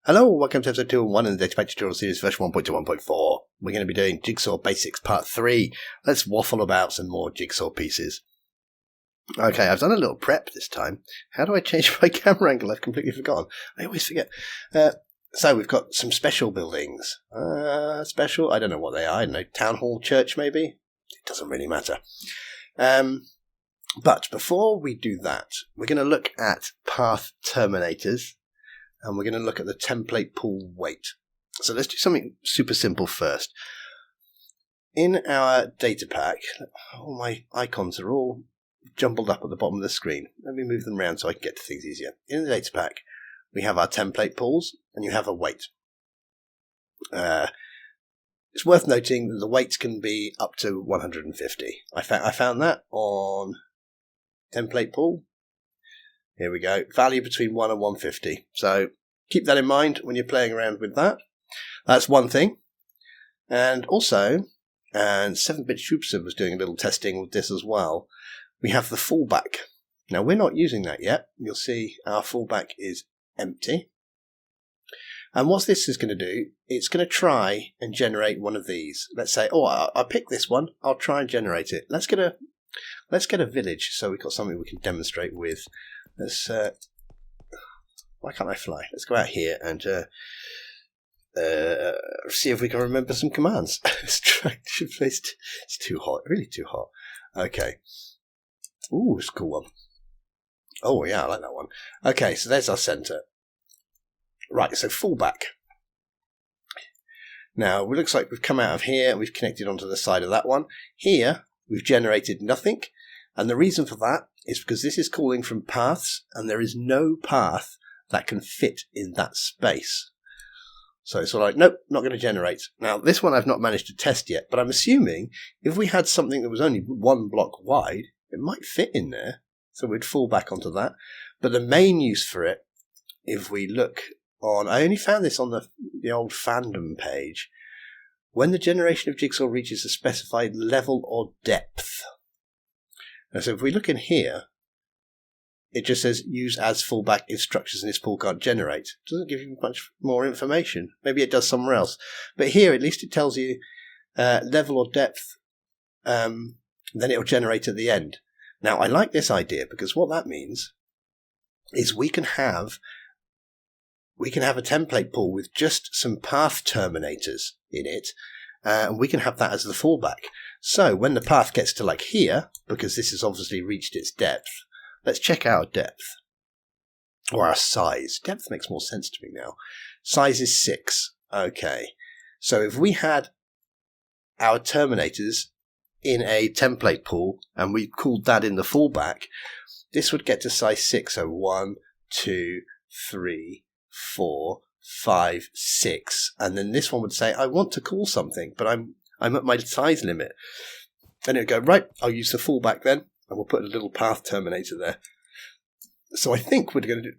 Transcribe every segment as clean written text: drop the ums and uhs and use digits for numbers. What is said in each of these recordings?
Hello, welcome to episode 2 and 1 in the Datapack tutorial series version 1.2.1.4. We're going to be doing Jigsaw Basics Part 3. Let's waffle about some more Jigsaw pieces. Okay, I've done a little prep this time. How do I change my camera angle? I've completely forgotten. I always forget. So we've got some special buildings. Special? I don't know what they are. I don't know. Town hall, church maybe? It doesn't really matter. But before we do that, we're going to look at path terminators. And we're going to look at the template pool weight. So let's do something super simple first. In our data pack, all my icons are all jumbled up at the bottom of the screen. Let me move them around so I can get to things easier. In the data pack, we have our template pools and you have a weight. It's worth noting that the weights can be up to 150. I found that on template pool. Here we go. Value between 1 and 150. So keep that in mind when you're playing around with that. That's one thing. And also, and 7-Bit Jigsaw was doing a little testing with this as well, we have the fallback. Now, we're not using that yet. You'll see our fallback is empty. And what this is going to do, it's going to try and generate one of these. Let's say, I picked this one. I'll try and generate it. Let's get a village so we've got something we can demonstrate with. Let's, why can't I fly? Let's go out here and see if we can remember some commands. Structure placed. It's too hot, really too hot. Okay. Ooh, it's a cool one. Oh yeah, I like that one. Okay, so there's our center. Right, so fallback. Now, it looks like we've come out of here, we've connected onto the side of that one. Here, we've generated nothing. And the reason for that is because this is calling from paths, and there is no path that can fit in that space. So it's all like, nope, not going to generate. Now, this one I've not managed to test yet, but I'm assuming if we had something that was only 1 block wide, it might fit in there. So we'd fall back onto that. But the main use for it, if we look on, I only found this on the old fandom page, when the generation of Jigsaw reaches a specified level or depth. Now, so if we look in here, it just says use as fallback if structures in this pool can't generate. It doesn't give you much more information. Maybe it does somewhere else. But here, at least it tells you level or depth, then it'll generate at the end. Now, I like this idea because what that means is we can have a template pool with just some path terminators in it, and we can have that as the fallback. So when the path gets to like here, because this has obviously reached its depth, let's check our depth. Or our size. Depth makes more sense to me now. Size is 6. Okay. So if we had our terminators in a template pool, and we called that in the fallback, this would get to size 6. So 1, 2, 3, 4, 5, 6. And then this one would say, I want to call something, but I'm at my size limit. Then it would go, right, I'll use the fallback then, and we'll put a little path terminator there. So I think we're going to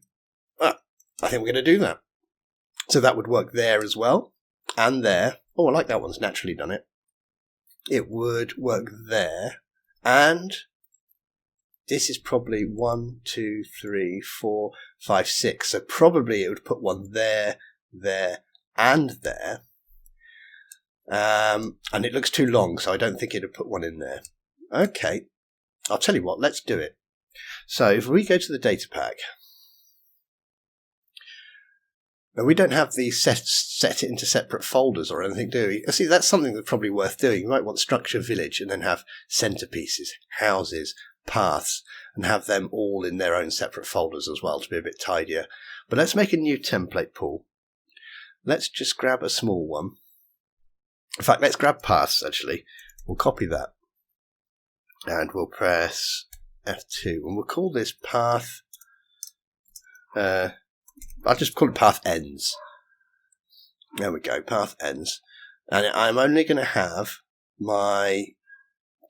do that. So that would work there as well, and there. Oh, I like that one's naturally done it. It would work there, and this is probably 1, 2, 3, 4, 5, 6. So probably it would put one there, there, and there. And it looks too long, so I don't think it would put one in there. Okay. I'll tell you what, let's do it. So if we go to the data pack, now we don't have these set it into separate folders or anything, do we? See, that's something that's probably worth doing. You might want structure village and then have centerpieces, houses, paths, and have them all in their own separate folders as well to be a bit tidier. But let's make a new template pool. Let's just grab a small one. In fact, let's grab paths, actually. We'll copy that. And we'll press F2. And we'll call this path... I'll just call it path ends. There we go, path ends. And I'm only going to have my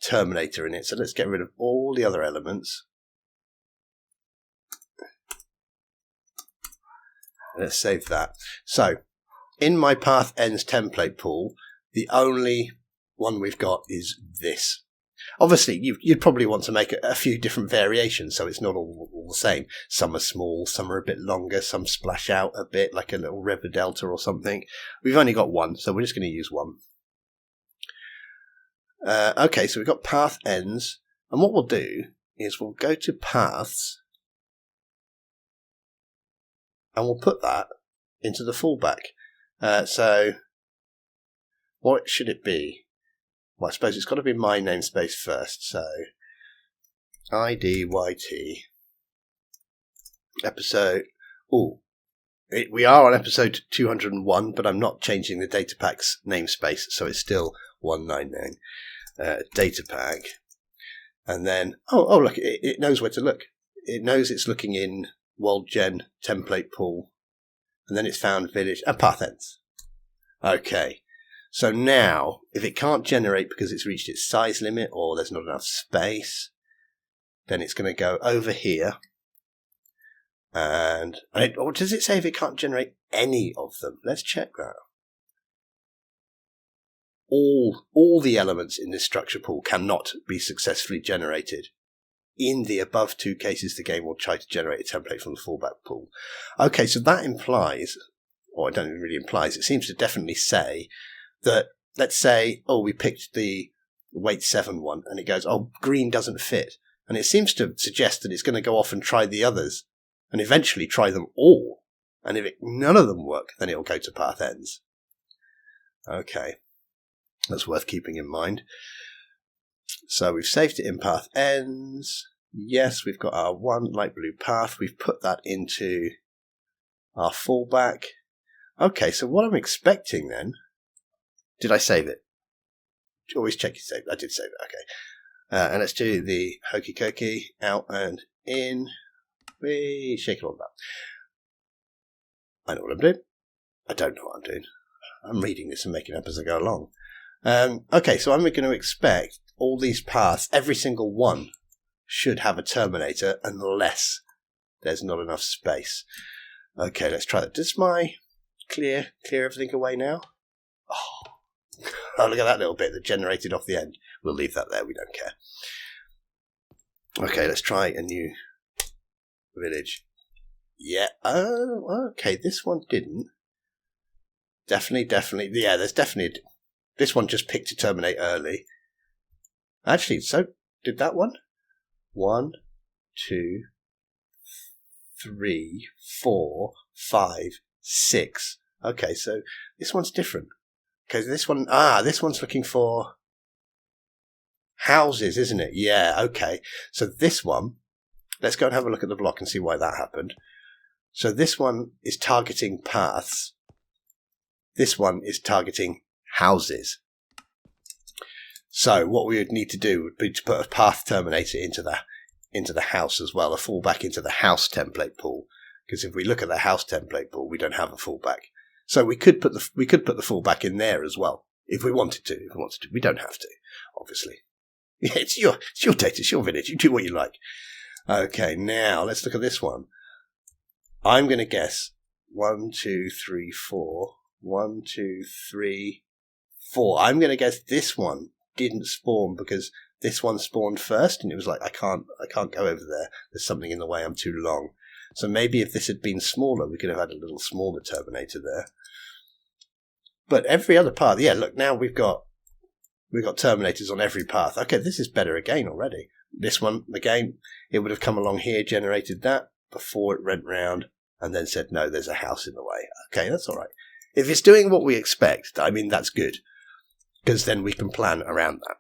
terminator in it. So let's get rid of all the other elements. Let's save that. So, in my path ends template pool, the only one we've got is this. Obviously, you'd probably want to make a few different variations, so it's not all the same. Some are small, some are a bit longer, some splash out a bit, like a little river delta or something. We've only got one, so we're just going to use one. Okay, so we've got path ends, and what we'll do is we'll go to paths, and we'll put that into the fallback. So what should it be? Well, I suppose it's got to be my namespace first. So IDYT episode. We are on episode 201, but I'm not changing the Datapack's namespace, so it's still 199. Datapack, and then look, it knows where to look. It knows it's looking in world gen template pool, and then it's found village and path ends. Okay. So now, if it can't generate because it's reached its size limit or there's not enough space, then it's going to go over here. Or does it say if it can't generate any of them? Let's check that. All the elements in this structure pool cannot be successfully generated. In the above two cases, the game will try to generate a template from the fallback pool. Okay, so that implies, or it doesn't really implies, it seems to definitely say that, let's say, we picked the weight 7 one, and it goes, green doesn't fit. And it seems to suggest that it's going to go off and try the others, and eventually try them all. And if none of them work, then it'll go to path ends. Okay, that's worth keeping in mind. So we've saved it in path ends. Yes, we've got our one light blue path. We've put that into our fallback. Okay, so what I'm expecting then... Did I save it? Always check your save. I did save it, okay. And let's do the hokey cokey, out and in. We shake it all about. I know what I'm doing. I don't know what I'm doing. I'm reading this and making up as I go along. Okay, so I'm going to expect all these paths, every single one, should have a terminator unless there's not enough space. Okay, let's try that. Does my clear everything away now? Oh, look at that little bit that generated off the end. We'll leave that there, we don't care. Okay, let's try a new village. Yeah, okay, this one didn't. Definitely. Yeah, there's definitely... This one just picked to terminate early. Actually, so did that one? 1, 2, 3, 4, 5, 6. Okay, so this one's different. Okay, this one's looking for houses, isn't it? Yeah, okay. So this one, let's go and have a look at the block and see why that happened. So this one is targeting paths. This one is targeting houses. So what we would need to do would be to put a path terminator into the house as well, a fallback into the house template pool. Because if we look at the house template pool, we don't have a fallback. So we could put the fallback in there as well if we wanted to. We don't have to, obviously. Yeah, it's your data, it's your village. You do what you like. Okay, now let's look at this one. I'm going to guess 1, 2, 3, 4. 1, 2, 3, 4. I'm going to guess this one didn't spawn because this one spawned first, and it was like I can't go over there. There's something in the way. I'm too long. So maybe if this had been smaller, we could have had a little smaller terminator there. But every other path, yeah. Look, now we've got terminators on every path. Okay, this is better again already. This one again, it would have come along here, generated that before it went round, and then said no, there's a house in the way. Okay, that's all right. If it's doing what we expect, I mean, that's good, because then we can plan around that.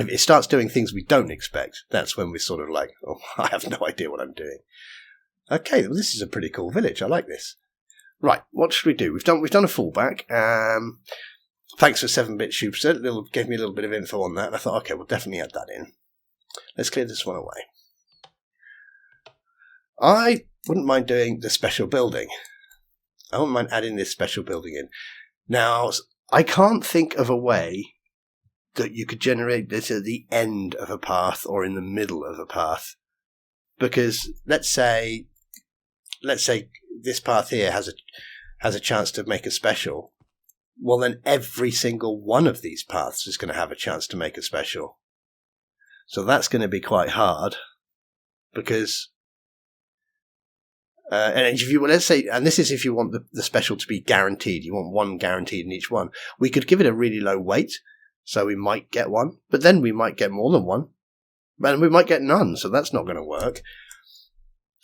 If it starts doing things we don't expect, that's when we're sort of like, I have no idea what I'm doing. Okay, well, this is a pretty cool village. I like this. Right, what should we do? We've done a fallback. Thanks for 7-bit Shoopster. Gave me a little bit of info on that, and I thought, okay, we'll definitely add that in. Let's clear this one away. I wouldn't mind doing the special building. I wouldn't mind adding this special building in. Now, I can't think of a way that you could generate this at the end of a path or in the middle of a path. Because let's say this path here has a chance to make a special. Well, then every single one of these paths is going to have a chance to make a special. So that's going to be quite hard because, and if you, let's say, and this is if you want the special to be guaranteed, you want one guaranteed in each one, we could give it a really low weight. So we might get one, but then we might get more than one, and we might get none. So that's not going to work.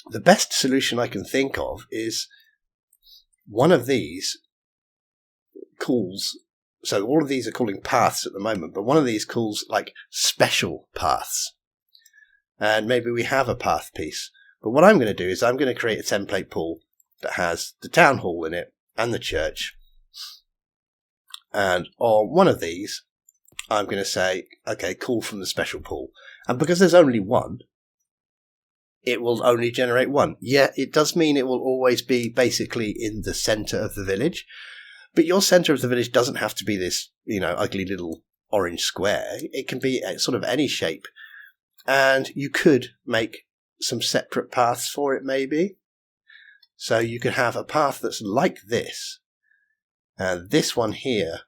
The best solution I can think of is one of these calls. So all of these are calling paths at the moment, but one of these calls like special paths. And maybe we have a path piece. But what I'm going to do is I'm going to create a template pool that has the town hall in it and the church. And on one of these, I'm going to say, okay, call from the special pool. And because there's only one, it will only generate one. Yeah, it does mean it will always be basically in the center of the village. But your center of the village doesn't have to be this, ugly little orange square. It can be sort of any shape. And you could make some separate paths for it, maybe. So you could have a path that's like this. And this one here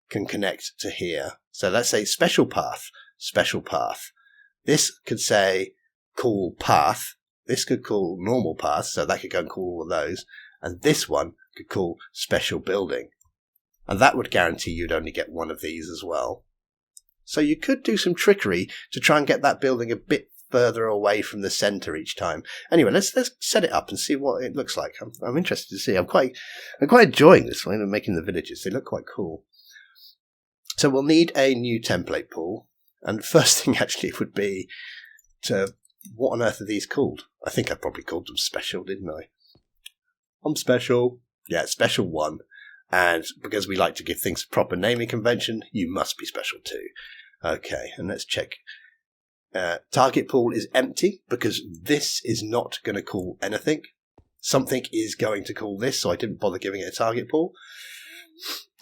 can connect to here. So let's say special path, special path. This could say call path. This could call normal path. So that could go and call all of those. And this one could call special building. And that would guarantee you'd only get one of these as well. So you could do some trickery to try and get that building a bit further away from the center each time. Anyway, let's set it up and see what it looks like. I'm interested to see. I'm quite enjoying this one of making the villages. They look quite cool. So we'll need a new template pool. And the first thing actually would be to, what on earth are these called? I think I probably called them special, didn't I? I'm special. Yeah, special 1. And because we like to give things a proper naming convention, you must be special too. Okay, and let's check. Target pool is empty because this is not going to call anything. Something is going to call this, so I didn't bother giving it a target pool.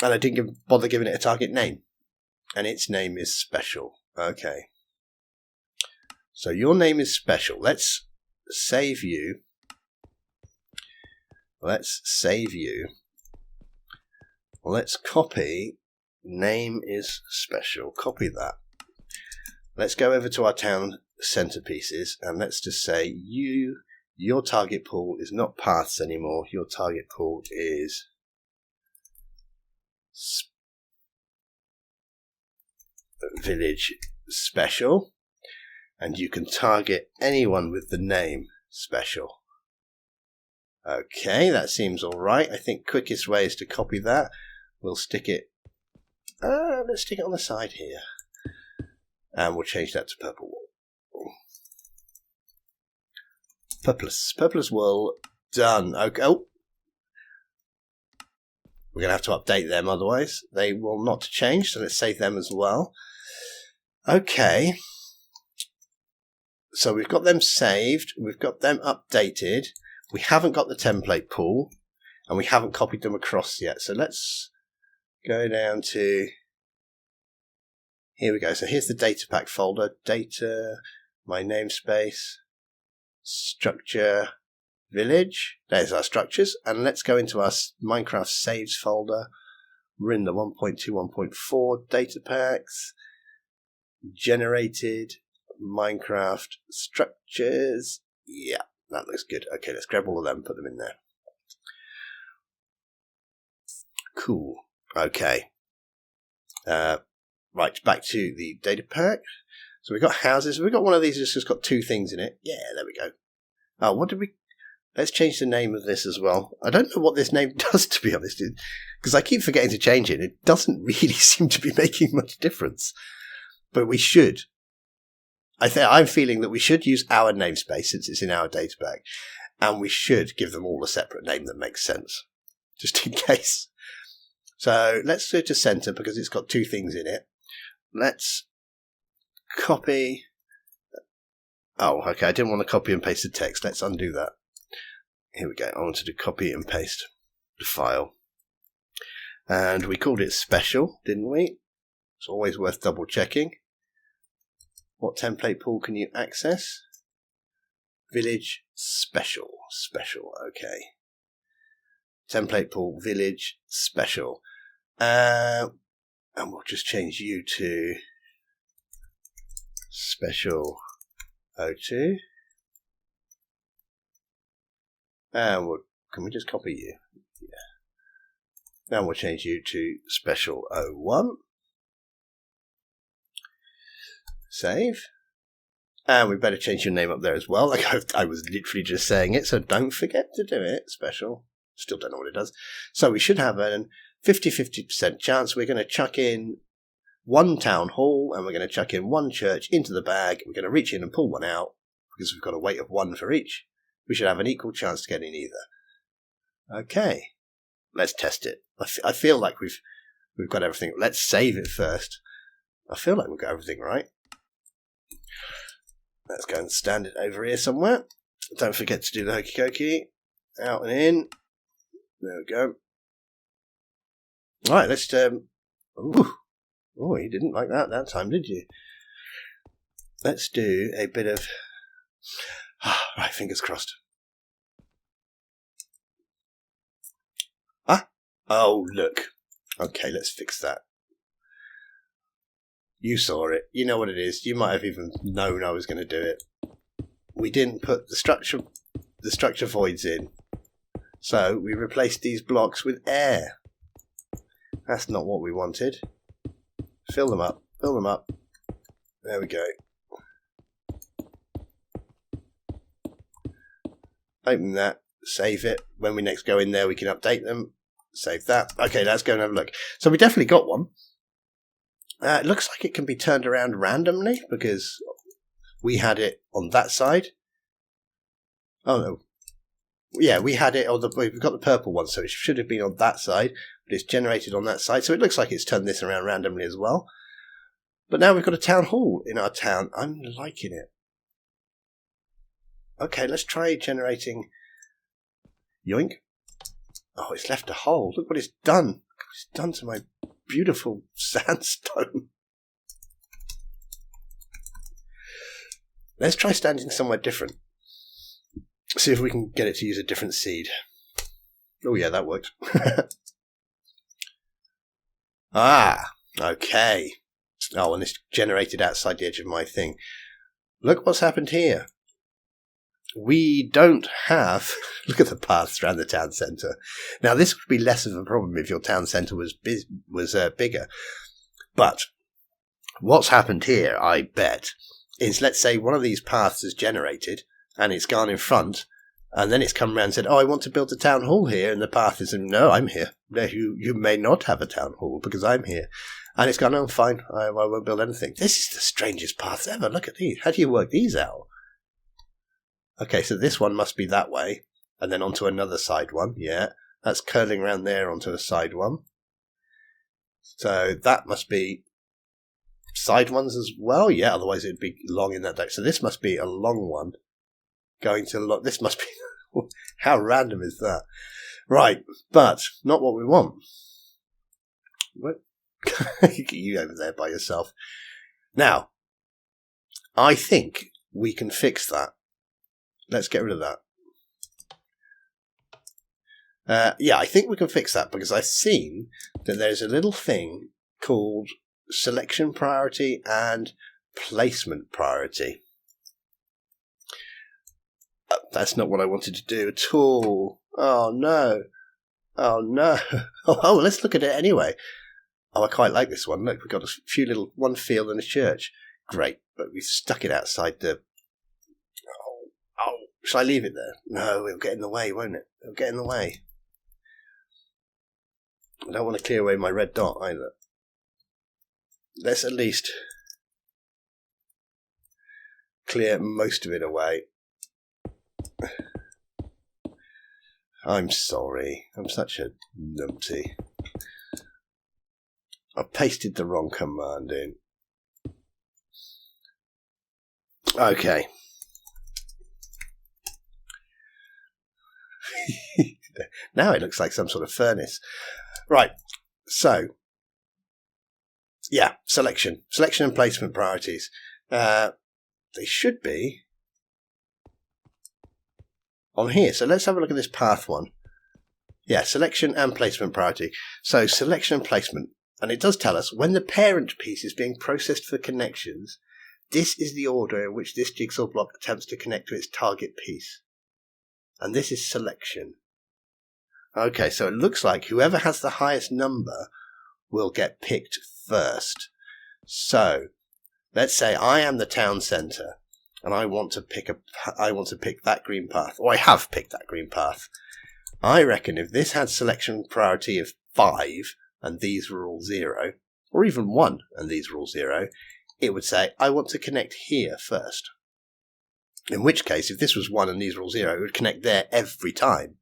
And I didn't bother giving it a target name. And its name is special. Okay. So your name is special. Let's save you. Let's copy name is special. Copy that. Let's go over to our town centerpieces and let's just say your target pool is not paths anymore. Your target pool is village special. And you can target anyone with the name special. Okay, that seems all right. I think quickest way is to copy that. We'll stick it. Let's stick it on the side here, and we'll change that to purple. Purplest wool. Done. Okay. Oh. We're gonna have to update them, otherwise they will not change. So let's save them as well. Okay. So we've got them saved. We've got them updated. We haven't got the template pool, and we haven't copied them across yet. So let's go down to, here we go. So here's the Datapack folder. Data, my namespace, structure, village. There's our structures. And let's go into our Minecraft saves folder. We're in the 1.2, 1.4 Datapacks, generated Minecraft structures. Yeah. That looks good. Okay, let's grab all of them and put them in there. Cool. Okay. Right, back to the data pack. So we've got houses. We've got one of these that's just got 2 things in it. Yeah, there we go. Oh, what did we... Let's change the name of this as well. I don't know what this name does, to be honest, because I keep forgetting to change it. It doesn't really seem to be making much difference. But we should. I'm feeling that we should use our namespace since it's in our data pack, and we should give them all a separate name that makes sense, just in case. So let's go to center because it's got 2 things in it. Let's copy. Oh, okay. I didn't want to copy and paste the text. Let's undo that. Here we go. I wanted to copy and paste the file, and we called it special, didn't we? It's always worth double checking. What template pool can you access? Village special. Special, okay. Template pool, village special. And we'll just change you to special O2. And can we just copy you? Yeah. Now we'll change you to special O1. Save. And we better change your name up there as well. Like I was literally just saying it, so don't forget to do it. Special. Still don't know what it does. So we should have a 50-50% chance. We're going to chuck in one town hall and we're going to chuck in one church into the bag. We're going to reach in and pull one out because we've got a weight of 1 for each. We should have an equal chance to get in either. Okay. Let's test it. I feel like we've got everything. Let's save it first. I feel like we've got everything right. Let's go and stand it over here somewhere. Don't forget to do the hokey cokey. Out and in. There we go. Right, let's... Oh, you didn't like that time, did you? Let's do a bit of... Right, fingers crossed. Oh, look. Okay, let's fix that. You saw it. You know what it is. You might have even known I was going to do it. We didn't put the structure voids in. So we replaced these blocks with air. That's not what we wanted. Fill them up. Fill them up. There we go. Open that. Save it. When we next go in there, we can update them. Save that. Okay, let's go and have a look. So we definitely got one. It looks like it can be turned around randomly because we had it on that side. Oh no. Yeah, we had it on we've got the purple one, so it should have been on that side, but it's generated on that side. So it looks like it's turned this around randomly as well. But now we've got a town hall in our town. I'm liking it. Okay, let's try generating. Yoink. Oh, it's left a hole. Look what it's done. It's done to my beautiful sandstone. Let's try standing somewhere different. See if we can get it to use a different seed. Oh yeah, that worked. Okay. Oh, and it's generated outside the edge of my thing. Look what's happened here. We don't have... Look at the paths around the town centre. Now, this would be less of a problem if your town centre was bigger. But what's happened here, I bet, is let's say one of these paths is generated and it's gone in front, and then it's come around and said, oh, I want to build a town hall here, and the path is, no, I'm here. No, you may not have a town hall because I'm here. And it's gone, oh, fine, I won't build anything. This is the strangest paths ever. Look at these. How do you work these out? Okay, so this one must be that way, and then onto another side one. Yeah, that's curling around there onto a side one. So that must be side ones as well. Yeah, otherwise it'd be long in that direction. So this must be a long one going to long. This must be... How random is that? Right, but not what we want. What? You over there by yourself. Now, I think we can fix that. Let's get rid of that. Yeah, I think we can fix that because I've seen that there's a little thing called selection priority and placement priority. That's not what I wanted to do at all. Oh no. Oh no. Oh, let's look at it anyway. Oh, I quite like this one. Look, we've got a few little, one field and a church. Great, but we've stuck it outside the... Shall I leave it there? No, it'll get in the way, won't it? It'll get in the way. I don't want to clear away my red dot either. Let's at least clear most of it away. I'm sorry. I'm such a numpty. I pasted the wrong command in. Okay. Now it looks like some sort of furnace. Right, so, yeah, selection and placement priorities. They should be on here. So let's have a look at this path one. Yeah, selection and placement priority. So selection and placement. And it does tell us when the parent piece is being processed for connections, this is the order in which this jigsaw block attempts to connect to its target piece. And this is selection. Okay, so it looks like whoever has the highest number will get picked first. So, let's say I am the town centre, and I want to pick that green path, or I have picked that green path. I reckon if this had selection priority of 5, and these were all 0, or even 1, and these were all 0, it would say, I want to connect here first. In which case, if this was 1 and these were all 0, it would connect there every time.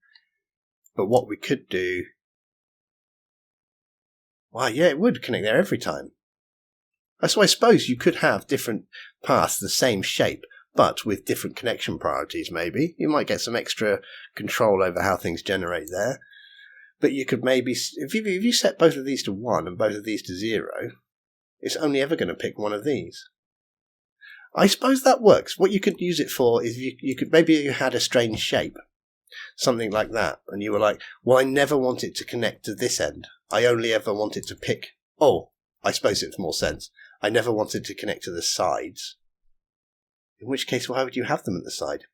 But what we could do... Well, yeah, it would connect there every time. So I suppose you could have different paths the same shape, but with different connection priorities maybe. You might get some extra control over how things generate there. But you could maybe... If you set both of these to 1 and both of these to 0, it's only ever going to pick one of these. I suppose that works. What you could use it for is you could maybe you had a strange shape. Something like that. And you were like, well, I never want it to connect to this end. I only ever want it to pick... Oh, I suppose it's more sense. I never wanted to connect to the sides. In which case, why would you have them at the side?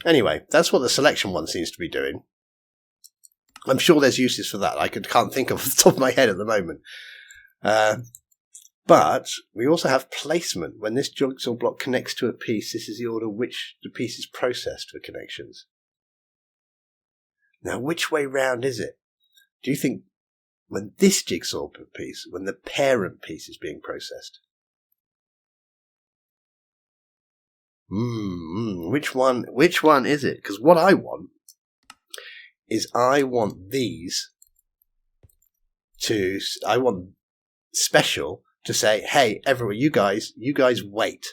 Anyway, that's what the selection one seems to be doing. I'm sure there's uses for that. I can't think of off the top of my head at the moment. But we also have placement. When this jigsaw block connects to a piece, this is the order which the piece is processed for connections. Now, which way round is it? Do you think when this jigsaw piece, when the parent piece is being processed? Which one is it? Because what I want is I want special to say, hey, everyone, you guys wait.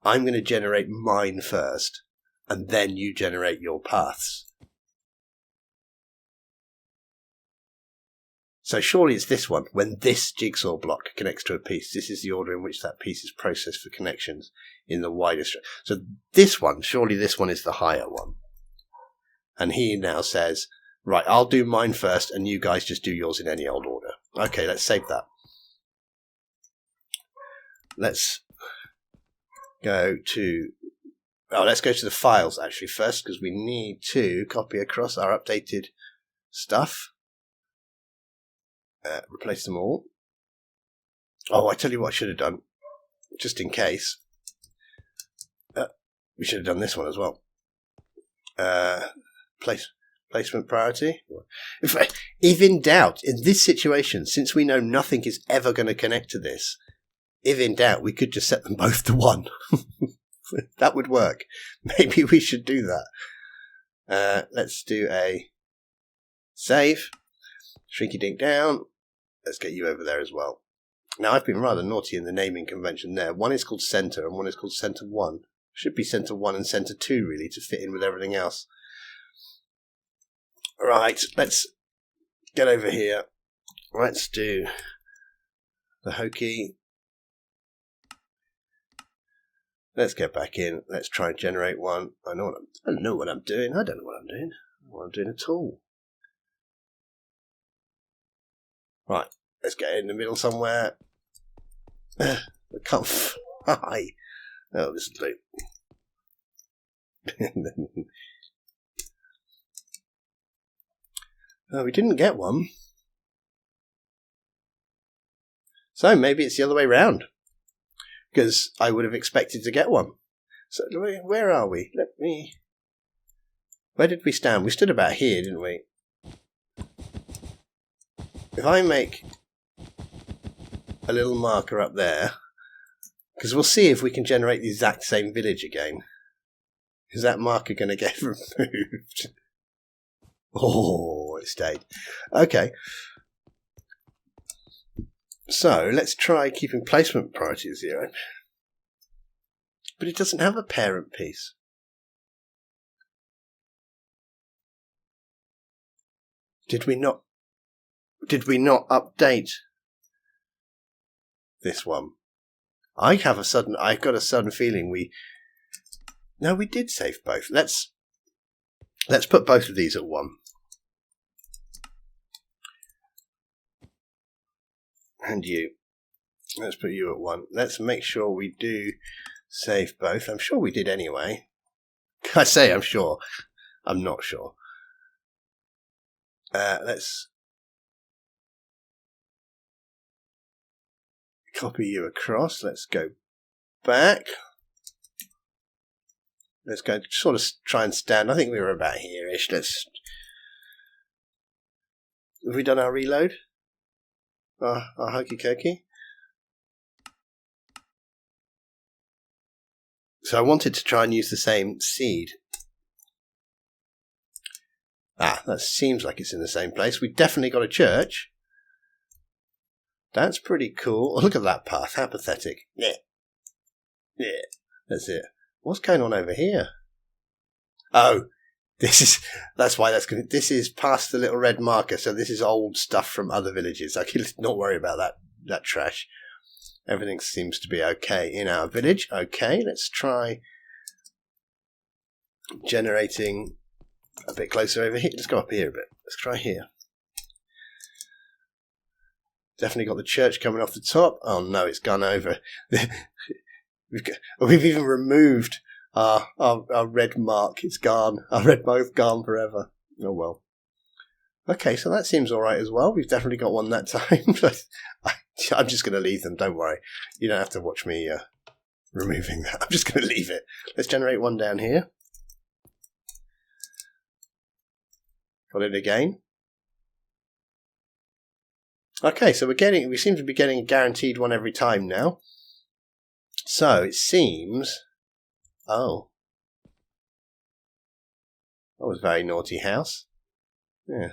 I'm going to generate mine first, and then you generate your paths. So surely it's this one. When this jigsaw block connects to a piece, this is the order in which that piece is processed for connections in the widest. So this one, surely this one is the higher one. And he now says, right, I'll do mine first, and you guys just do yours in any old order. Okay, let's save that. Let's go to the files actually first, because we need to copy across our updated stuff. Replace them all. Oh, I tell you what I should have done, just in case. We should have done this one as well. Placement priority. If in doubt, in this situation, since we know nothing is ever going to connect to this, if in doubt, we could just set them both to 1. That would work. Maybe we should do that. Let's do a save. Shrinky dink down. Let's get you over there as well. Now, I've been rather naughty in the naming convention there. One is called Center and one is called Center 1. Should be Center 1 and Center 2, really, to fit in with everything else. Right, let's get over here. Let's do the hokey. Let's get back in. Let's try and generate one. I don't know what I'm doing. I don't know what I'm doing. I don't know what I'm doing at all. Right, let's get in the middle somewhere. I can't fly. Oh, this will do. Oh, we didn't get one. So maybe it's the other way round. Because I would have expected to get one. So where are we? Where did we stand? We stood about here, didn't we? If I make a little marker up there, because we'll see if we can generate the exact same village again. Is that marker going to get removed? Oh, it stayed. Okay. So let's try keeping placement priority at 0. But it doesn't have a parent piece. Did we not update this one? I've got a sudden feeling No, we did save both. Let's put both of these at 1. And you. Let's put you at 1. Let's make sure we do save both. I'm sure we did anyway. I say I'm sure. I'm not sure. Let's copy you across. Let's go back. Let's go sort of try and stand. I think we were about here-ish. Have we done our reload? Our hokey cokey? So I wanted to try and use the same seed. That seems like it's in the same place. We've definitely got a church. That's pretty cool. Oh, look at that path. How pathetic. Yeah. That's it. What's going on over here? Oh, that's why this is past the little red marker. So this is old stuff from other villages. I can not worry about that trash. Everything seems to be okay in our village. Okay, let's try generating a bit closer over here. Let's go up here a bit. Let's try here. Definitely got the church coming off the top. Oh no, it's gone over. We've even removed our red mark. It's gone. Our red mark's gone forever. Oh well. Okay, so that seems alright as well. We've definitely got one that time. I'm just going to leave them, don't worry. You don't have to watch me removing that. I'm just going to leave it. Let's generate one down here. Got it again. Okay, so we seem to be getting a guaranteed one every time now. So it seems... Oh. That was a very naughty house. Yeah.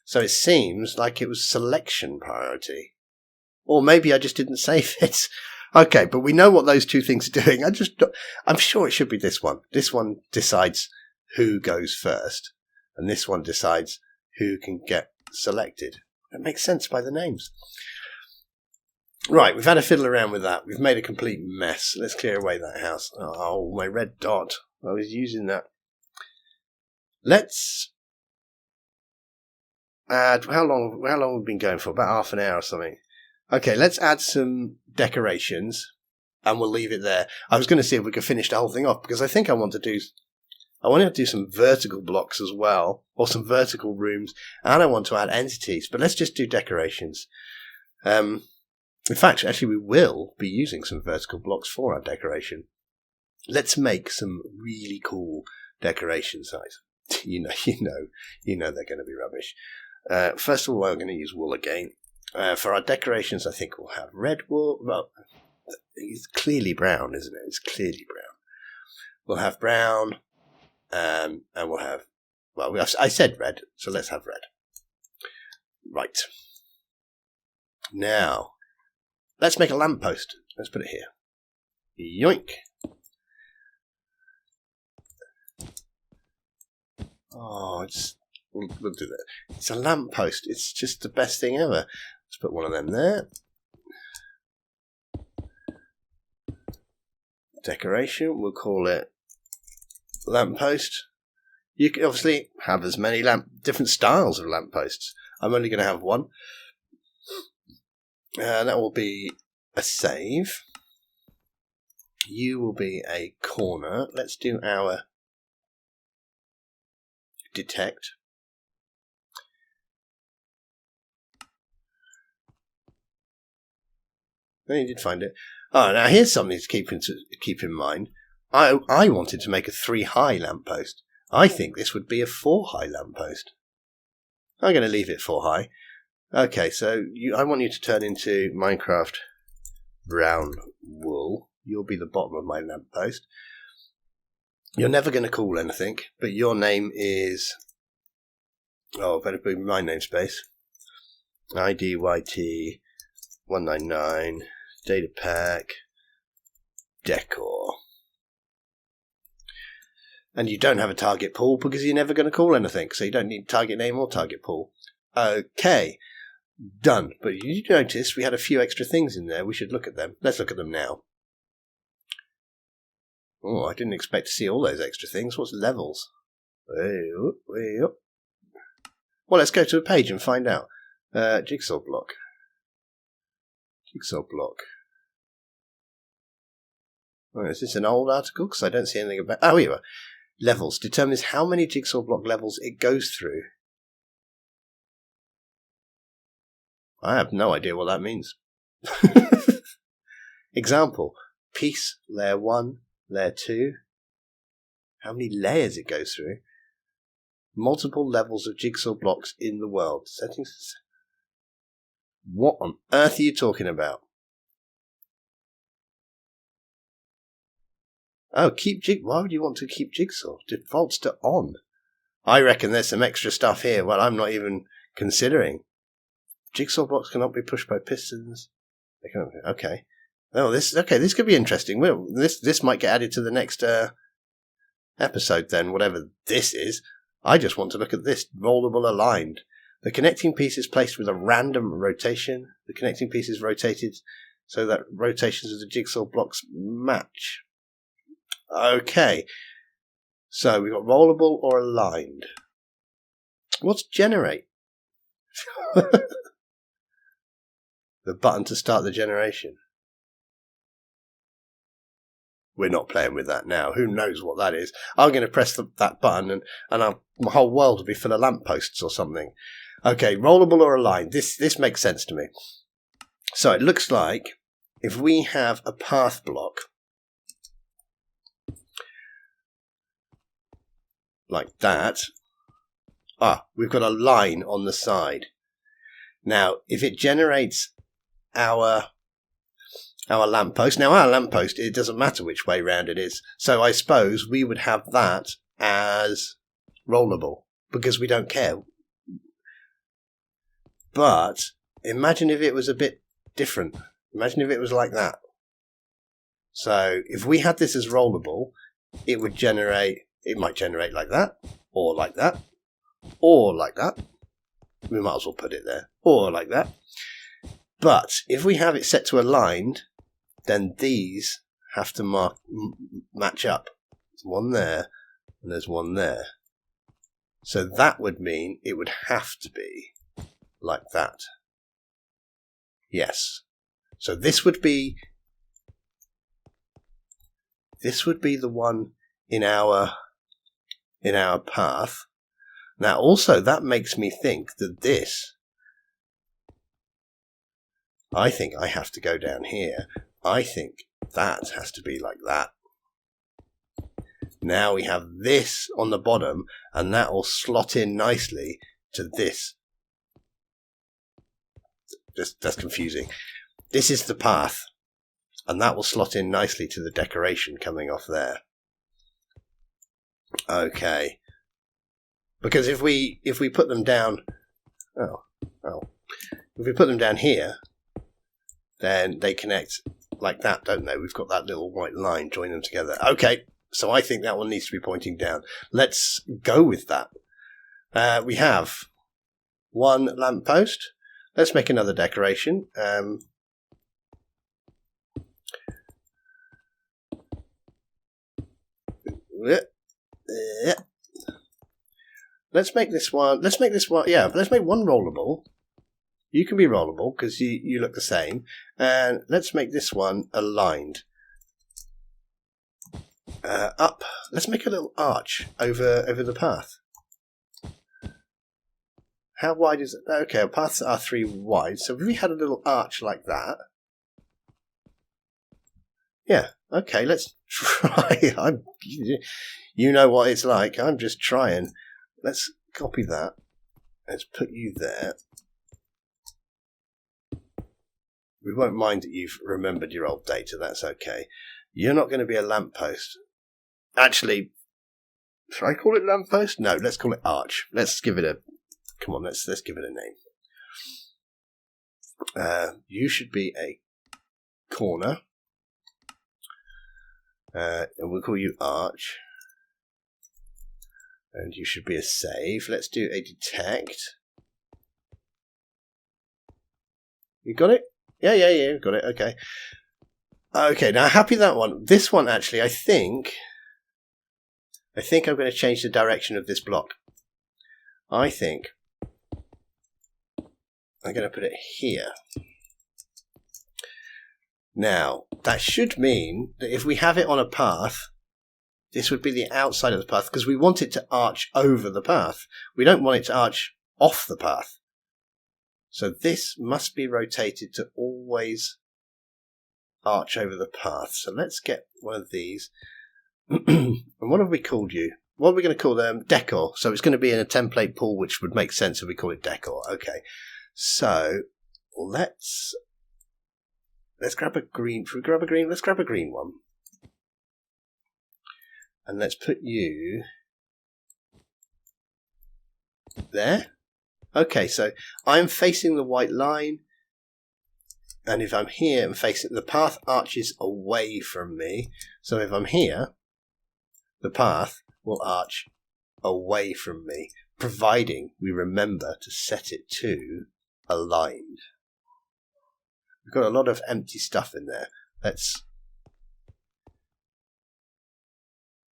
So it seems like it was selection priority. Or maybe I just didn't save it. Okay, but we know what those two things are doing. I'm sure it should be this one. This one decides who goes first. And this one decides who can get selected. That makes sense by the names. Right, we've had a fiddle around with that. We've made a complete mess. Let's clear away that house. Oh, my red dot. I was using that. Let's add... How long have we been going for? About half an hour or something. Okay, let's add some decorations, and we'll leave it there. I was going to see if we could finish the whole thing off, because I think I want to do some vertical blocks as well, or some vertical rooms, and I want to add entities, but let's just do decorations. In fact, actually, we will be using some vertical blocks for our decoration. Let's make some really cool decoration sites. You know they're going to be rubbish. First of all, we're going to use wool again. For our decorations, I think we'll have red wool. Well, it's clearly brown, isn't it? It's clearly brown. We'll have brown, and we'll have... Well, I said red, so let's have red. Right. Now, let's make a lamppost. Let's put it here. Yoink. Oh, we'll do that. It's a lamppost. It's just the best thing ever. Let's put one of them there. Decoration, we'll call it lamppost. You can obviously have as many different styles of lampposts. I'm only going to have one. That will be a save. You will be a corner. Let's do our detect. Oh, you did find it. Oh, now here's something to keep in mind. I wanted to make a 3-high lamppost. I think this would be a 4-high lamppost. I'm going to leave it 4-high. Okay, so I want you to turn into Minecraft brown wool. You'll be the bottom of my lamppost. You're never going to call anything, but your name is... Oh, better be my namespace. IDYT 199 Datapack Decor. And you don't have a target pool because you're never going to call anything, so you don't need target name or target pool. Okay, done. But you notice we had a few extra things in there. We should look at them. Let's look at them now. Oh, I didn't expect to see all those extra things. What's levels? Way up. Well, let's go to a page and find out. Jigsaw block. Jigsaw block. Oh, is this an old article? Because I don't see anything about... Oh, here you are. Levels. Determines how many jigsaw block levels it goes through. I have no idea what that means. Example. Piece, layer 1, layer 2. How many layers it goes through. Multiple levels of jigsaw blocks in the world. Settings. What on earth are you talking about? Oh, why would you want to keep jigsaw? Defaults to on. I reckon there's some extra stuff here. Well, I'm not even considering. Jigsaw blocks cannot be pushed by pistons. They can't. Okay. Oh, this could be interesting. Well, this might get added to the next episode then, whatever this is. I just want to look at this rollable aligned. The connecting piece is placed with a random rotation. The connecting piece is rotated so that rotations of the jigsaw blocks match. Okay. So we've got rollable or aligned. What's generate? The button to start the generation. We're not playing with that now. Who knows what that is? I'm going to press that button and my whole world will be full of lampposts or something. Okay, rollable or aligned. This makes sense to me. So it looks like if we have a path block like that, we've got a line on the side. Now, if it generates our lamppost, now our lamppost, it doesn't matter which way round it is. So I suppose we would have that as rollable because we don't care. But imagine if it was a bit different. Imagine if it was like that. So if we had this as rollable, it might generate like that, or like that, or like that. We might as well put it there, or like that. But if we have it set to aligned, then these have to match up. There's one there, and there's one there. So that would mean it would have to be like that. Yes. So this would be the one in our path. Now also that makes me think that this, I think I have to go down here. I think that has to be like that. Now we have this on the bottom, and that will slot in nicely to this. That's confusing. This is the path, and that will slot in nicely to the decoration coming off there. Okay. Because if we put them down, if we put them down here, then they connect like that, don't they? We've got that little white line join them together. Okay, so I think that one needs to be pointing down. Let's go with that. We have one lamppost. Let's make another decoration. Let's make this one. Yeah, let's make one rollable. You can be rollable because you look the same. And let's make this one aligned. Up. Let's make a little arch over the path. How wide is it? Okay, our paths are 3 wide. So if we had a little arch like that. Yeah, okay, let's try. You know what it's like. I'm just trying. Let's copy that. Let's put you there. We won't mind that you've remembered your old data. That's okay. You're not going to be a lamppost. Actually, should I call it lamppost? No, let's call it arch. Let's give it a... Come on, let's give it a name. You should be a corner. And we'll call you arch. And you should be a save. Let's do a detect. You got it? Yeah, got it. Okay. Okay, now happy that one. This one, actually, I think I'm going to change the direction of this block. I think I'm going to put it here. Now, that should mean that if we have it on a path, this would be the outside of the path, because we want it to arch over the path. We don't want it to arch off the path. So this must be rotated to always arch over the path. So let's get one of these. And what have we called you? What are we going to call them? Decor. So it's going to be in a template pool, which would make sense if we call it decor. Okay. So let's grab a green. Should we grab a green? Let's grab a green one. And let's put you there. Okay, so I'm facing the white line. And if I'm here and facing, the path arches away from me. So if I'm here, the path will arch away from me, providing we remember to set it to aligned. We've got a lot of empty stuff in there.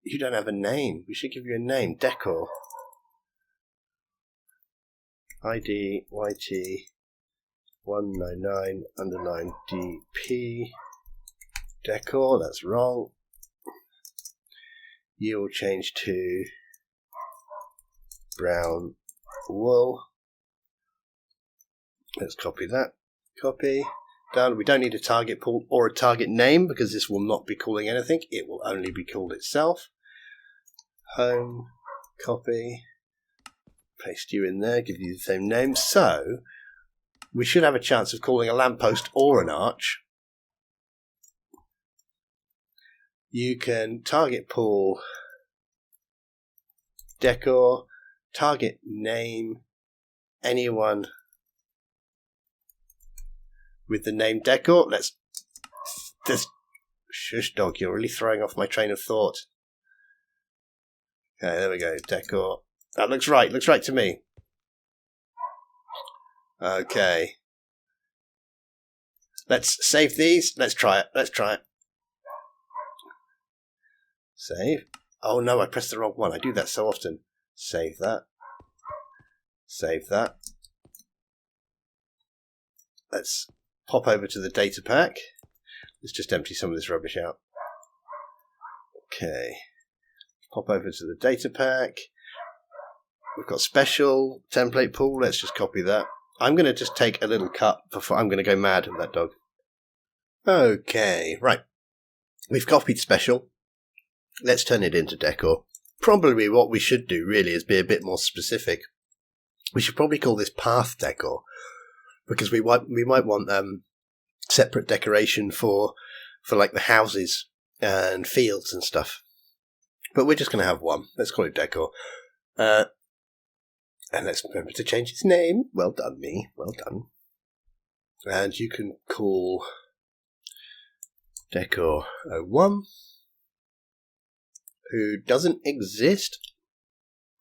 You don't have a name. We should give you a name. Decor. ID YT 199_DP. Decor. That's wrong. You will change to brown wool. Let's copy that. Copy. Done. We don't need a target pool or a target name because this will not be calling anything. It will only be called itself. Home. Copy. Paste you in there. Give you the same name. So we should have a chance of calling a lamppost or an arch. You can target pool, decor, target name, anyone with the name decor. Let's just shush, dog. You're really throwing off my train of thought. Okay, there we go. Decor. That looks right. Looks right to me. Okay. Let's save these. Let's try it. Let's try it. Save. Oh no, I pressed the wrong one. I do that so often. Save that. Save that. Let's pop over to the Datapack. Let's just empty some of this rubbish out. Okay. Pop over to the Datapack. We've got special template pool. Let's just copy that. I'm going to just take a little cut before I'm going to go mad at that dog. Okay, right. We've copied special. Let's turn it into decor. Probably what we should do really is be a bit more specific. We should probably call this path decor because we might want separate decoration for like the houses and fields and stuff. But we're just going to have one. Let's call it decor. And let's remember to change its name. Well done, me. Well done. And you can call Decor 01, who doesn't exist,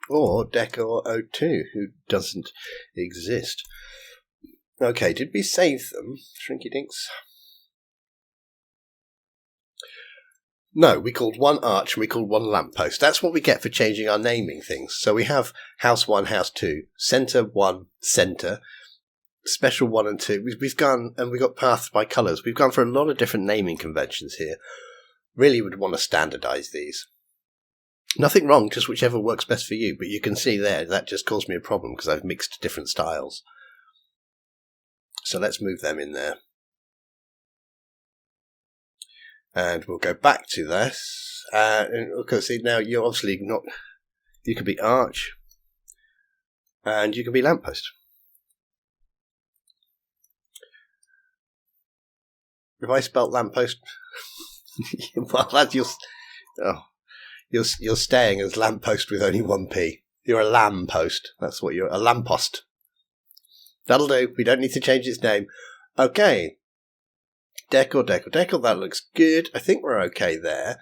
or Decor 02, who doesn't exist. Okay, did we save them? Shrinky dinks. No, we called one arch and we called one lamppost. That's what we get for changing our naming things. So we have house 1, house 2, centre 1, centre, special 1 and 2. We've gone, and we've got paths by colours. We've gone for a lot of different naming conventions here. Really would want to standardise these. Nothing wrong, just whichever works best for you. But you can see there, that just caused me a problem because I've mixed different styles. So let's move them in there. And we'll go back to this. Okay, see, now you're obviously not... You could be arch. And you can be lamppost. If I spelt lamppost... well, that's you're staying as lamppost with only one P. You're a lamppost. That's what you're... A lamppost. That'll do. We don't need to change its name. Okay. Decor, that looks good. I think we're okay there.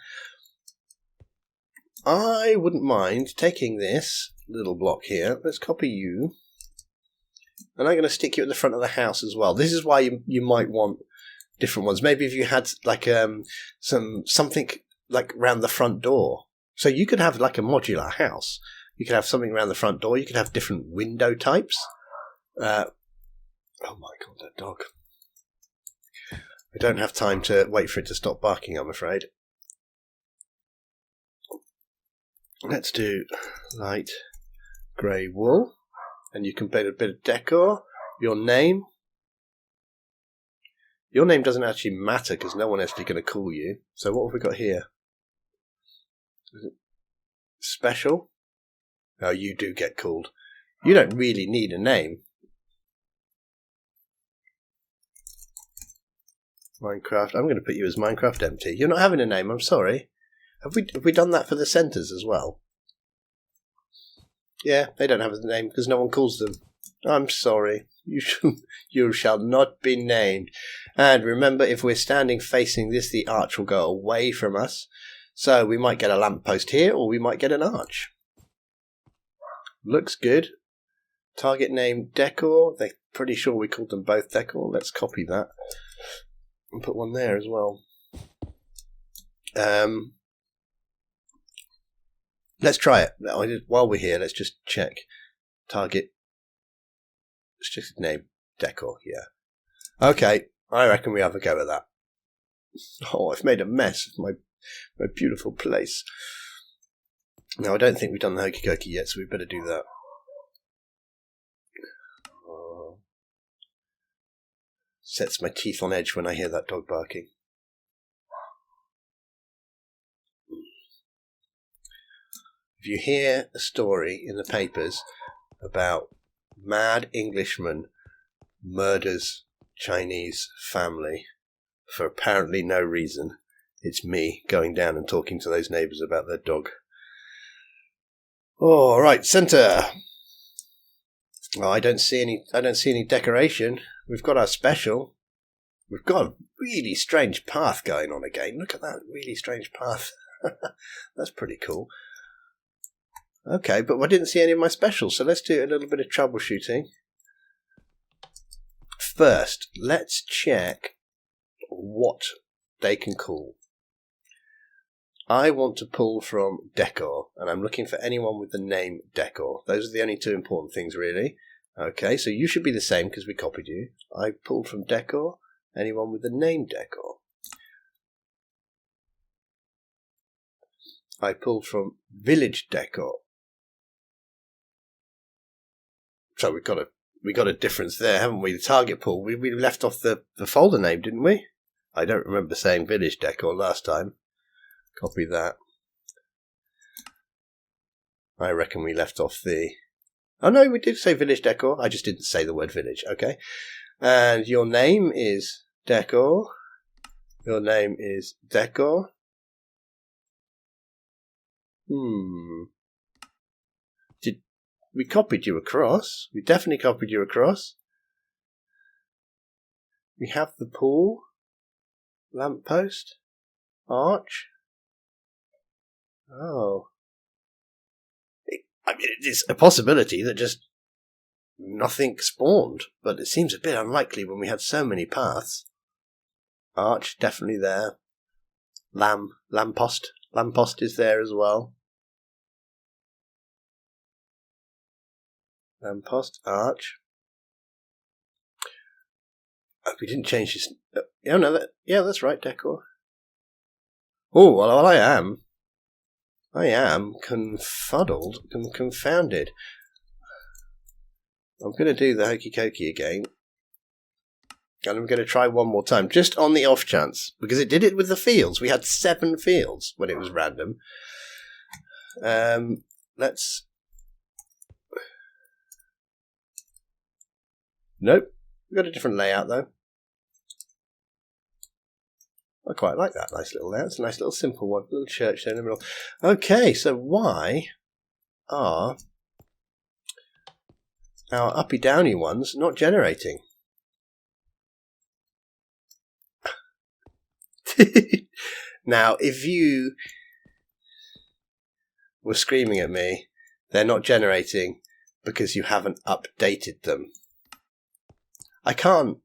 I wouldn't mind taking this little block here. Let's copy you. And I'm going to stick you at the front of the house as well. This is why you might want different ones. Maybe if you had like something like around the front door. So you could have like a modular house. You could have something around the front door. You could have different window types. Oh my god, that dog. I don't have time to wait for it to stop barking, I'm afraid. Let's do light grey wool. And you can put a bit of decor. Your name. Your name doesn't actually matter because no one's actually going to call you. So what have we got here? Special. Oh, you do get called. You don't really need a name. Minecraft. I'm going to put you as Minecraft Empty. You're not having a name. I'm sorry. Have we done that for the centres as well? Yeah, they don't have a name because no one calls them. I'm sorry. You shall not be named. And remember, if we're standing facing this, the arch will go away from us. So we might get a lamppost here, or we might get an arch. Looks good. Target name decor. They're pretty sure we called them both decor. Let's copy that and put one there as well. Let's try it. While we're here, let's just check. Target. It's just name decor. Yeah. Okay. I reckon we have a go at that. Oh, I've made a mess of my beautiful place. Now, I don't think we've done the hokey cokey yet, so we better do that. Sets my teeth on edge when I hear that dog barking. If you hear a story in the papers about mad Englishman murders Chinese family for apparently no reason, it's me going down and talking to those neighbours about their dog. All right, centre. Oh, I don't see any decoration. We've got our special. We've got a really strange path going on again. Look at that really strange path. That's pretty cool. Okay, but I didn't see any of my specials, so let's do a little bit of troubleshooting. First, let's check what they can call. I want to pull from decor, and I'm looking for anyone with the name decor. Those are the only two important things, really. Okay, so you should be the same because we copied you. I pulled from decor, anyone with the name decor. I pulled from village decor. So we got a difference there, haven't we? The target pool. We left off the folder name, didn't we? I don't remember saying village decor last time. Copy that. I reckon we left off the... Oh no, we did say village decor. I just didn't say the word village. Okay. And your name is decor. Your name is decor. We copied you across. We definitely copied you across. We have the pool, lamppost, arch. Oh. I mean, it is a possibility that just nothing spawned, but it seems a bit unlikely when we had so many paths. Arch, definitely there. Lamppost. Lamppost is there as well. Lamppost, arch. Oh, we didn't change this. Oh no, that's right, decor. Oh, well, I am confuddled and confounded. I'm going to do the hokey cokey again. And I'm going to try one more time, just on the off chance, because it did it with the fields. We had 7 fields when it was random. Let's... Nope. We've got a different layout, though. I quite like that nice little layout. It's a nice little simple one. Little church there in the middle. Okay, so why are our uppy-downy ones not generating? Now, if you were screaming at me, they're not generating because you haven't updated them. I can't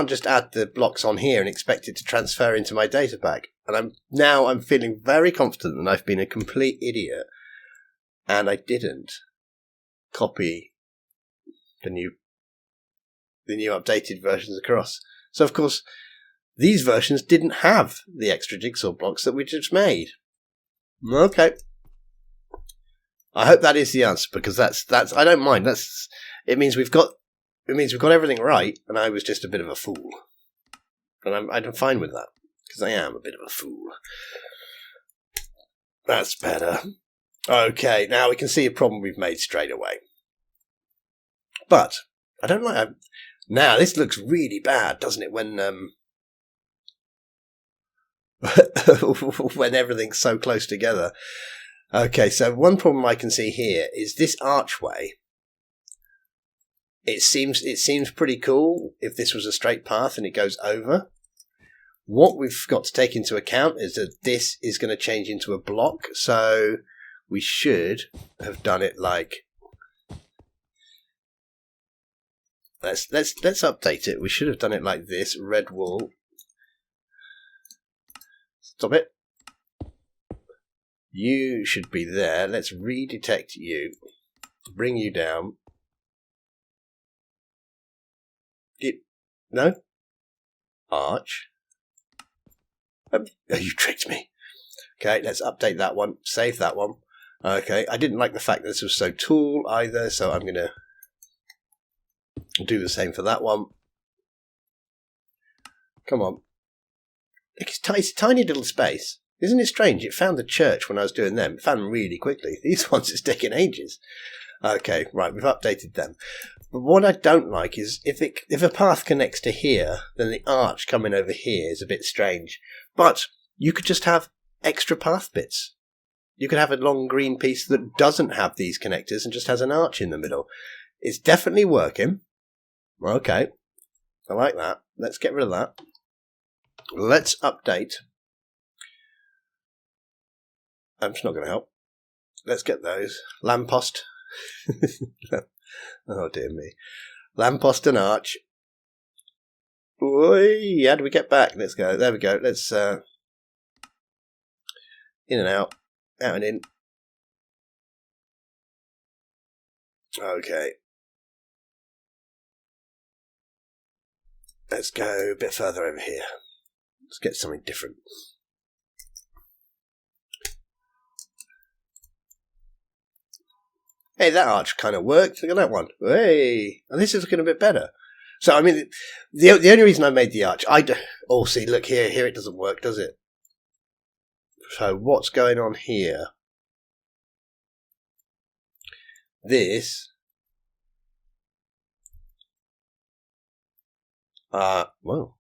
just add the blocks on here and expect it to transfer into my Datapack. And I'm feeling very confident that I've been a complete idiot and I didn't copy the new updated versions across. So of course these versions didn't have the extra jigsaw blocks that we just made. Okay. I hope that is the answer, because that's I don't mind. It means we've got everything right, and I was just a bit of a fool. And I'm fine with that, because I am a bit of a fool. That's better. Okay, now we can see a problem we've made straight away. But I don't like. Now this looks really bad, doesn't it? When when everything's so close together. Okay, so one problem I can see here is this archway. It seems pretty cool if this was a straight path and it goes over. What we've got to take into account is that this is going to change into a block, so we should have done it like. Let's update it. We should have done it like this. Red wool. Stop it. You should be there. Let's redetect you. Bring you down. No? Arch. Oh, you tricked me. Okay, let's update that one. Save that one. Okay, I didn't like the fact that this was so tall either, so I'm going to do the same for that one. Come on. It's a tiny little space. Isn't it strange? It found the church when I was doing them. It found them really quickly. These ones it's taking ages. Okay, right, we've updated them. But what I don't like is if a path connects to here, then the arch coming over here is a bit strange. But you could just have extra path bits. You could have a long green piece that doesn't have these connectors and just has an arch in the middle. It's definitely working. Okay, I like that. Let's get rid of that. Let's update. It's not going to help. Let's get those. Lamppost. Oh dear me. Lamppost and arch. Oi, how do we get back? Let's go. There we go. Let's in and out. Out and in. Okay. Let's go a bit further over here. Let's get something different. Hey, that arch kind of worked. Look at that one. Hey, and this is looking a bit better. So, I mean, the only reason I made the arch, oh, see, look here. Here it doesn't work, does it? So, what's going on here? This. Well,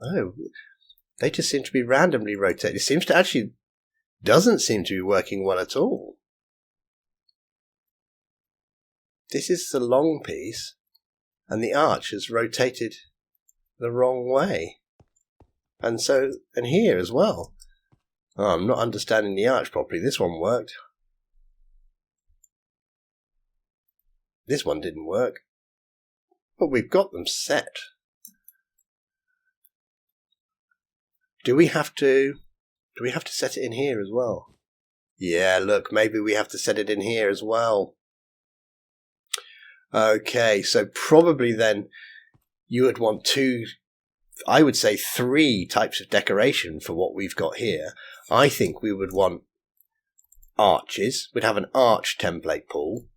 oh, they just seem to be randomly rotated. It seems to actually doesn't seem to be working well at all. This is the long piece, and the arch is rotated the wrong way. And here as well. Oh, I'm not understanding the arch properly. This one worked. This one didn't work. But we've got them set. Do we have to set it in here as well? Yeah, look, maybe we have to set it in here as well. Okay, so probably then you would want I would say 3 types of decoration for what we've got here. I think we would want arches. We'd have an arch template pool.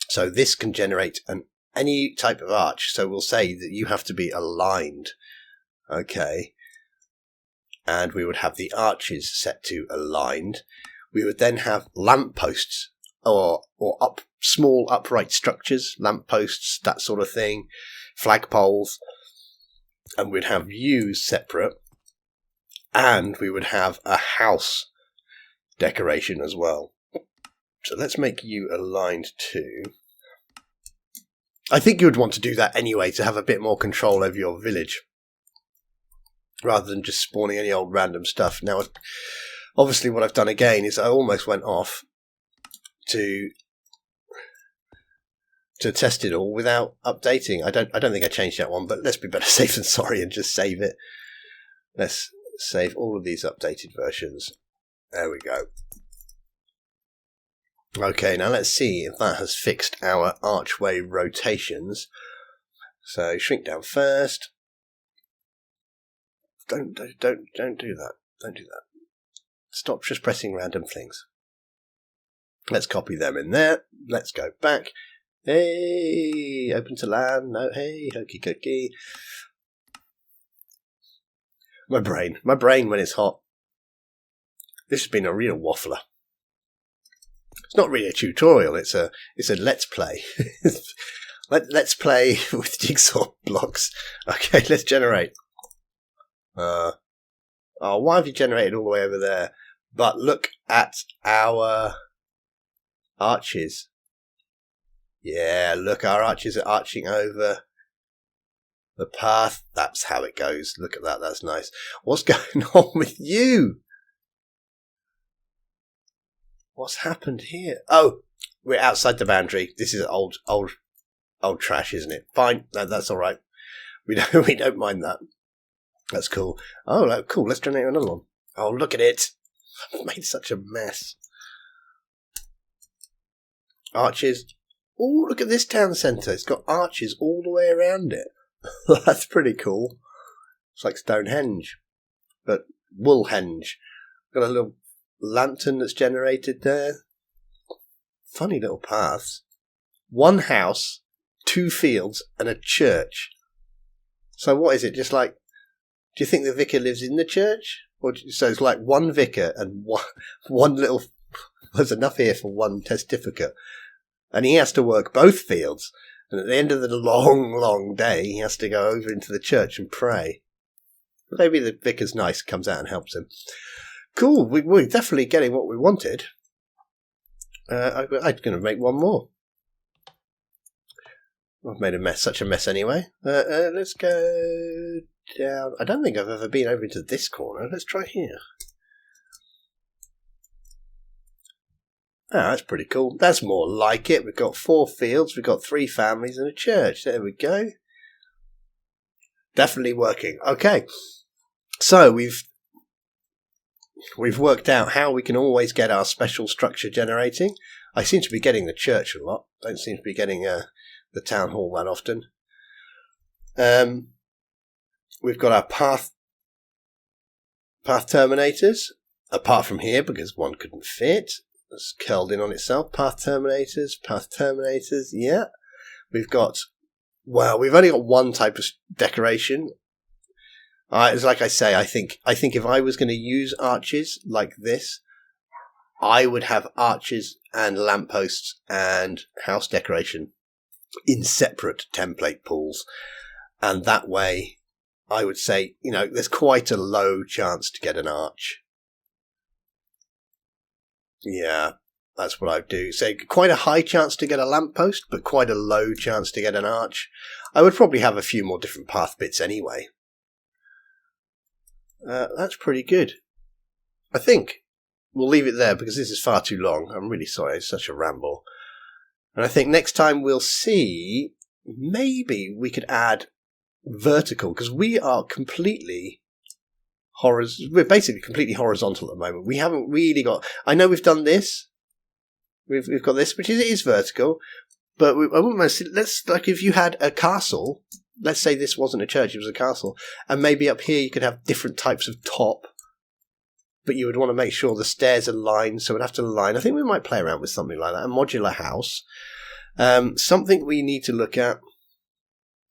So this can generate any type of arch. So we'll say that you have to be aligned. Okay. And we would have the arches set to aligned. We would then have lampposts or small upright structures, lampposts, that sort of thing, flagpoles, and we'd have views separate, and we would have a house decoration as well. So let's make you aligned too. I think you would want to do that anyway to have a bit more control over your village, rather than just spawning any old random stuff. Now, obviously what I've done again is I almost went off to test it all without updating. I don't think I changed that one, but let's be better safe than sorry and just save it. Let's save all of these updated versions. There we go. Okay, now let's see if that has fixed our archway rotations. So shrink down first. Don't do that. Don't do that. Stop just pressing random things. Let's copy them in there. Let's go back. Hey, open to land. No, hey, hokey cookie. My brain when it's hot. This has been a real waffler. It's not really a tutorial. It's a let's play. Let's play with jigsaw blocks. Okay, let's generate. Why have you generated all the way over there? But look at our arches. Yeah, look, our arches are arching over the path. That's how it goes. Look at that. That's nice. What's going on with you? What's happened here? Oh, we're outside the boundary. This is old trash, isn't it? Fine. No, that's all right. We don't mind that. That's cool. Oh, cool. Let's generate another one. Oh, look at it. I've made such a mess. Arches. Oh, look at this town centre. It's got arches all the way around it. That's pretty cool. It's like Stonehenge, but Woolhenge. Got a little lantern that's generated there. Funny little paths. One house, 2 fields, and a church. So what is it? Just like, do you think the vicar lives in the church? So it's like one vicar and one little... There's enough here for one testificate. And he has to work both fields. And at the end of the long, long day, he has to go over into the church and pray. Maybe the vicar's nice, comes out and helps him. Cool, we're definitely getting what we wanted. I'm going to make one more. I've made such a mess anyway. Let's go down. I don't think I've ever been over into this corner. Let's try here. Oh, that's pretty cool. That's more like it. We've got 4 fields, we've got 3 families and a church. There we go. Definitely working. Okay. So we've worked out how we can always get our special structure generating. I seem to be getting the church a lot. Don't seem to be getting the town hall that often. We've got our path terminators, apart from here because one couldn't fit. It's curled in on itself. Path terminators, yeah. We've got, well, we've only got one type of decoration. It's like I say, I think if I was going to use arches like this, I would have arches and lampposts and house decoration in separate template pools. And that way, I would say, there's quite a low chance to get an arch. Yeah, that's what I'd do. So quite a high chance to get a lamppost, but quite a low chance to get an arch. I would probably have a few more different path bits anyway. That's pretty good. I think we'll leave it there because this is far too long. I'm really sorry, it's such a ramble. And I think next time we'll see, maybe we could add vertical, because we are completely... We're basically completely horizontal at the moment. We haven't really got... I know we've done this. We've got this, which is vertical. But I wouldn't mind... Let's, like, if you had a castle... Let's say this wasn't a church, it was a castle. And maybe up here you could have different types of top. But you would want to make sure the stairs are lined, so we'd have to line. I think we might play around with something like that. A modular house. Something we need to look at,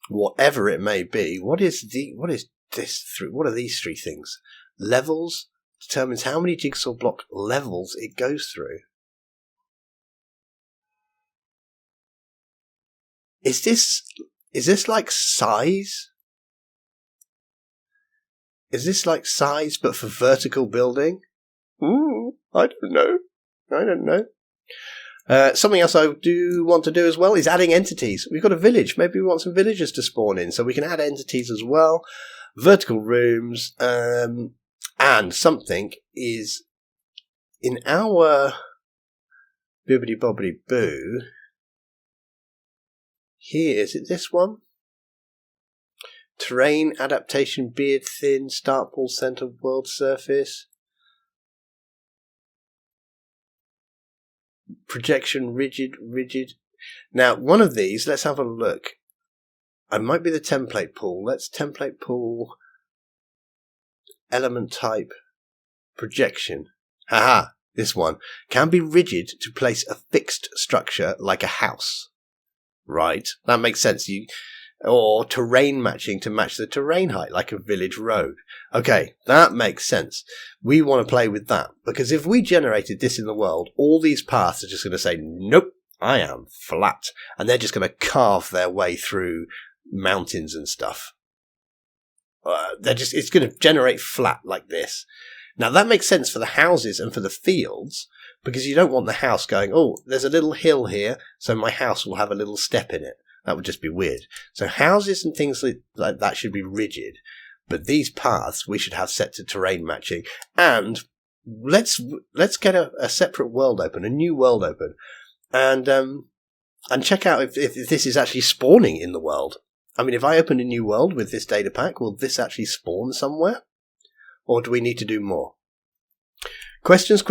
whatever it may be. What are these 3 things? Levels determines how many jigsaw block levels it goes through. Is this like size? Is this like size but for vertical building? I don't know. Something else I do want to do as well is adding entities. We've got a village. Maybe we want some villagers to spawn in, so we can add entities as well. Vertical rooms, and something is in our bibbidi bobbidi boo. Here, is it this one? Terrain, adaptation, beard thin, start pool, center, world surface. Projection, rigid. Now, one of these, let's have a look. It might be the template pool. Let's template pool element type projection. Haha, this one can be rigid to place a fixed structure like a house. Right, that makes sense. Or terrain matching to match the terrain height, like a village road. Okay, that makes sense. We want to play with that, because if we generated this in the world, all these paths are just going to say, nope, I am flat. And they're just going to carve their way through mountains and stuff. It's going to generate flat like this. Now that makes sense for the houses and for the fields, because you don't want the house going, oh, there's a little hill here, so my house will have a little step in it. That would just be weird. So houses and things like that should be rigid, but these paths we should have set to terrain matching. And let's get a separate world open, a new world open, and check out if this is actually spawning in the world. I mean, if I open a new world with this data pack, will this actually spawn somewhere? Or do we need to do more? Questions,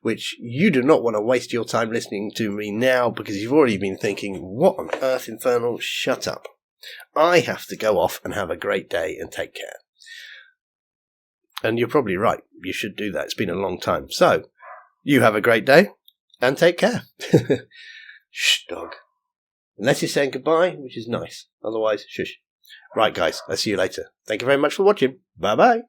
which you do not want to waste your time listening to me now, because you've already been thinking, what on earth, Infernal? Shut up. I have to go off and have a great day and take care. And you're probably right. You should do that. It's been a long time. So, you have a great day and take care. Shh, dog. Unless you're saying goodbye, which is nice. Otherwise, shush. Right, guys. I'll see you later. Thank you very much for watching. Bye-bye.